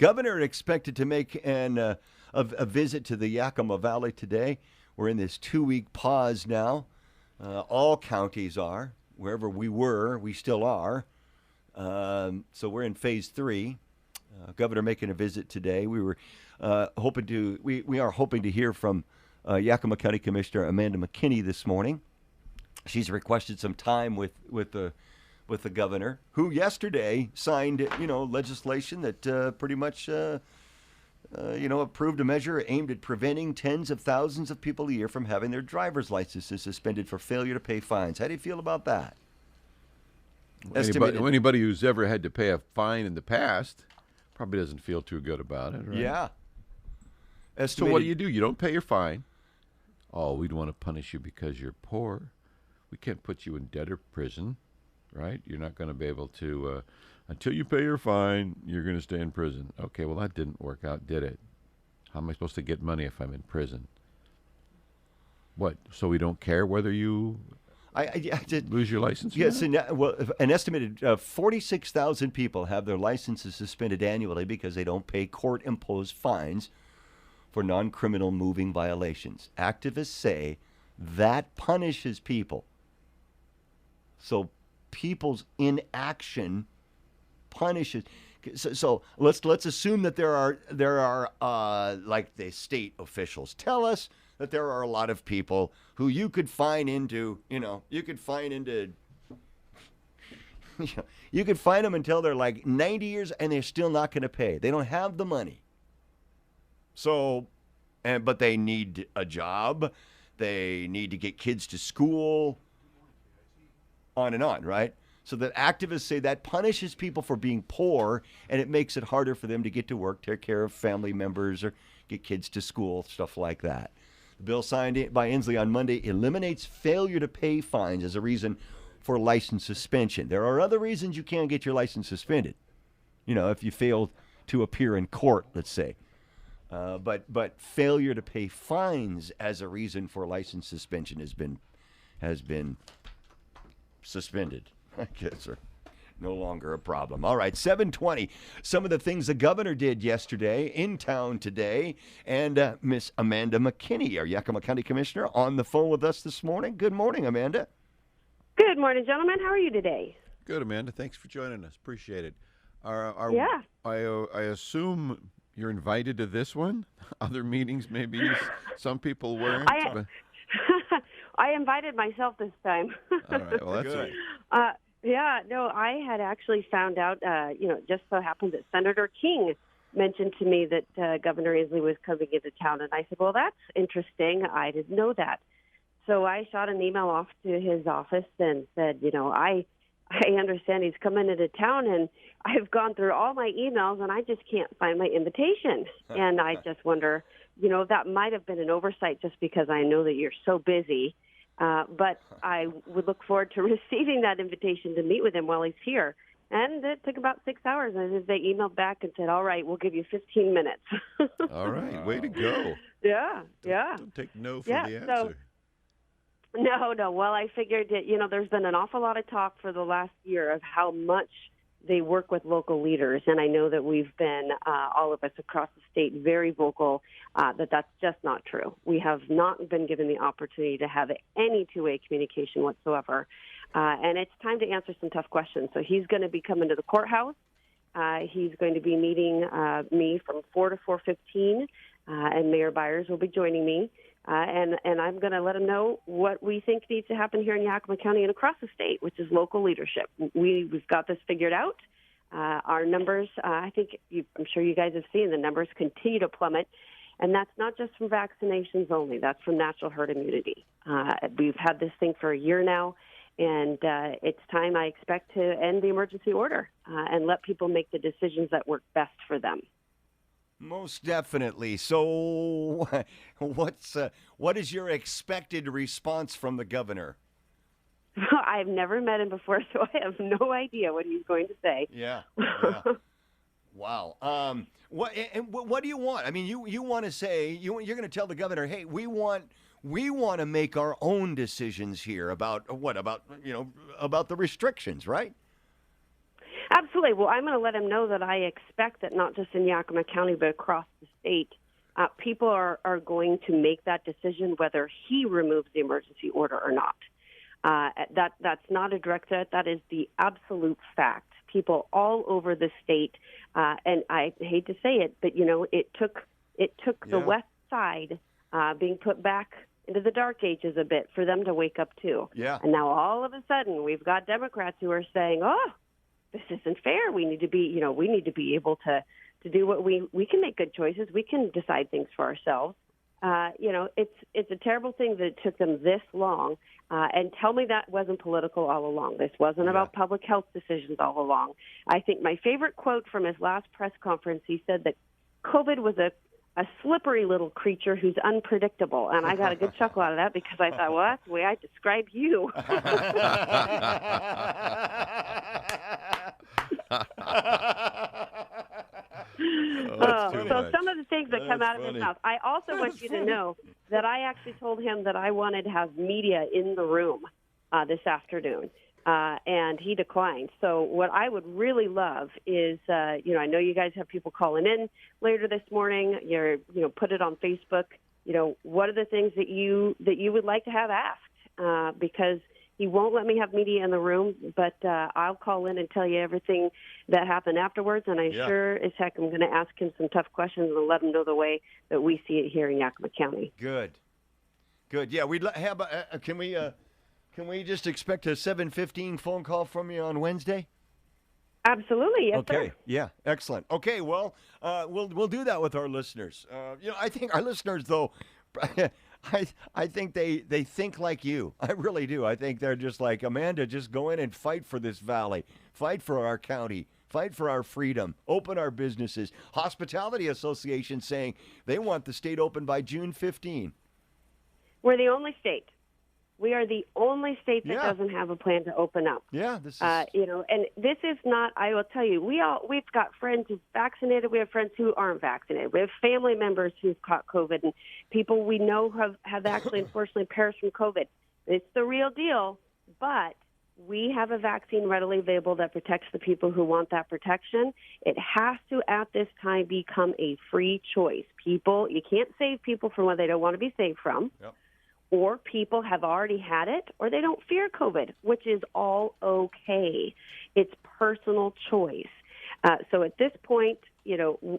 Governor expected to make a visit to the Yakima Valley today. We're in this 2-week pause now. All counties are. Wherever we were, we still are. So we're in phase 3. Governor making a visit today. We were we are hoping to hear from Yakima County Commissioner Amanda McKinney this morning. She's requested some time with the governor, who yesterday signed legislation that pretty much approved a measure aimed at preventing tens of thousands of people a year from having their driver's licenses suspended for failure to pay fines. How do you feel about that? Anybody who's ever had to pay a fine in the past probably doesn't feel too good about it, right? Yeah. So what do? You don't pay your fine. Oh, we'd want to punish you because you're poor. We can't put you in debtor prison, right? You're not going to be able to, until you pay your fine, you're going to stay in prison. Okay, well, that didn't work out, did it? How am I supposed to get money if I'm in prison? What, so we don't care whether you lose your license? Yes, an estimated 46,000 people have their licenses suspended annually because they don't pay court-imposed fines for non-criminal moving violations. Activists say that punishes people. So people's inaction punishes. So let's assume that there are like the state officials tell us that there are a lot of people who you could fine into you could fine them until they're like 90 years and they're still not going to pay. They don't have the money. So, but they need a job. They need to get kids to school. On and on, right? So that activists say that punishes people for being poor, and it makes it harder for them to get to work, take care of family members, or get kids to school, stuff like that. The bill signed by Inslee on Monday eliminates failure to pay fines as a reason for license suspension. There are other reasons you can't get your license suspended. If you fail to appear in court, let's say. But failure to pay fines as a reason for license suspension has been suspended. I guess are no longer a problem. All right, 7:20. Some of the things the governor did yesterday in town today, and Miss Amanda McKinney, our Yakima County Commissioner, on the phone with us this morning. Good morning, Amanda. Good morning, gentlemen. How are you today? Good, Amanda. Thanks for joining us. Appreciate it. Yeah. I assume you're invited to this one. Other meetings, maybe some people weren't. I invited myself this time. All right. Well, that's good. I had actually found out, just so happened that Senator King mentioned to me that Governor Inslee was coming into town, and I said, well, that's interesting. I didn't know that. So I shot an email off to his office and said, I understand he's coming into town, and I've gone through all my emails, and I just can't find my invitation. And I just wonder, that might have been an oversight just because I know that you're so busy. But I would look forward to receiving that invitation to meet with him while he's here. And it took about 6 hours, and they emailed back and said, all right, we'll give you 15 minutes. All right. Way to go. Yeah. Don't take no for the answer. So, no. Well, I figured that, there's been an awful lot of talk for the last year of how much they work with local leaders. And I know that we've been, all of us across the state, very vocal that that's just not true. We have not been given the opportunity to have any two-way communication whatsoever. And it's time to answer some tough questions. So he's going to be coming to the courthouse. He's going to be meeting me from 4 to 4:15, and Mayor Byers will be joining me. And I'm going to let him know what we think needs to happen here in Yakima County and across the state, which is local leadership. We've got this figured out. Our numbers, I'm sure you guys have seen, the numbers continue to plummet. And that's not just from vaccinations only. That's from natural herd immunity. We've had this thing for a year now, and it's time, I expect, to end the emergency order and let people make the decisions that work best for them. Most definitely. So what is your expected response from the governor? I've never met him before, so I have no idea what he's going to say. Yeah. Wow. What do you want? I mean, you want to say you're going to tell the governor, hey, we want to make our own decisions here about the restrictions, right? Absolutely. Well, I'm going to let him know that I expect that not just in Yakima County, but across the state, people are going to make that decision whether he removes the emergency order or not. That's not a direct threat. That is the absolute fact. People all over the state, and I hate to say it, but it took the West Side being put back into the dark ages a bit for them to wake up too. Yeah. And now all of a sudden we've got Democrats who are saying, "Oh, this isn't fair. We need to be, we need to be able to do what we can make good choices. We can decide things for ourselves." It's a terrible thing that it took them this long. And tell me that wasn't political all along. This wasn't about public health decisions all along. I think my favorite quote from his last press conference, he said that COVID was a slippery little creature who's unpredictable. And I got a good chuckle out of that because I thought, well, that's the way I describe you. So some of the things that come out of his mouth. I also want you to know that I actually told him that I wanted to have media in the room this afternoon, and he declined. So what I would really love is, I know you guys have people calling in later this morning. Put it on Facebook. What are the things that you would like to have asked? Because he won't let me have media in the room, but I'll call in and tell you everything that happened afterwards, and I sure as heck I'm going to ask him some tough questions and let him know the way that we see it here in Yakima County. Good. Yeah, we'd have. Can we just expect a 7:15 phone call from you on Wednesday? Absolutely, yes, okay. Sir. Yeah, excellent. Okay, well, we'll do that with our listeners. I think our listeners, though, I think they think like you. I really do. I think they're just like, Amanda, just go in and fight for this valley, fight for our county, fight for our freedom, open our businesses. Hospitality Association saying they want the state open by June 15. We're the only state. We are the only state that doesn't have a plan to open up. Yeah, this is and this is not. I will tell you, we've got friends who've vaccinated. We have friends who aren't vaccinated. We have family members who've caught COVID, and people we know have actually unfortunately perished from COVID. It's the real deal, but we have a vaccine readily available that protects the people who want that protection. It has to, at this time, become a free choice. You can't save people from what they don't want to be saved from. Yep. Or people have already had it, or they don't fear COVID, which is all okay. It's personal choice. So at this point,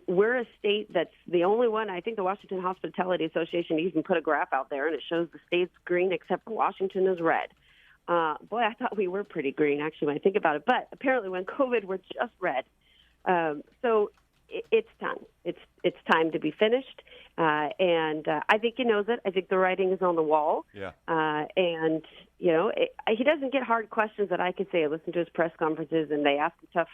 we're a state that's the only one. I think the Washington Hospitality Association even put a graph out there, and it shows the state's green except for Washington is red. Boy, I thought we were pretty green, actually, when I think about it. But apparently when COVID, we're just red. So it's time. It's time to be finished. And I think he knows it. I think the writing is on the wall. Yeah. And, he doesn't get hard questions that I could say. I listen to his press conferences, and they ask him tough.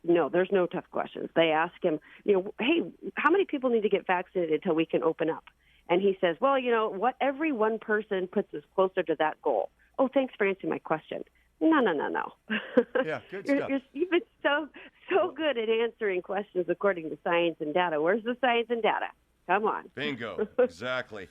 No, there's no tough questions. They ask him, hey, how many people need to get vaccinated until we can open up? And he says, well, what? Every one person puts us closer to that goal. Oh, thanks for answering my question. No. Yeah, good stuff. You've been so good at answering questions according to science and data. Where's the science and data? Come on. Bingo. Exactly.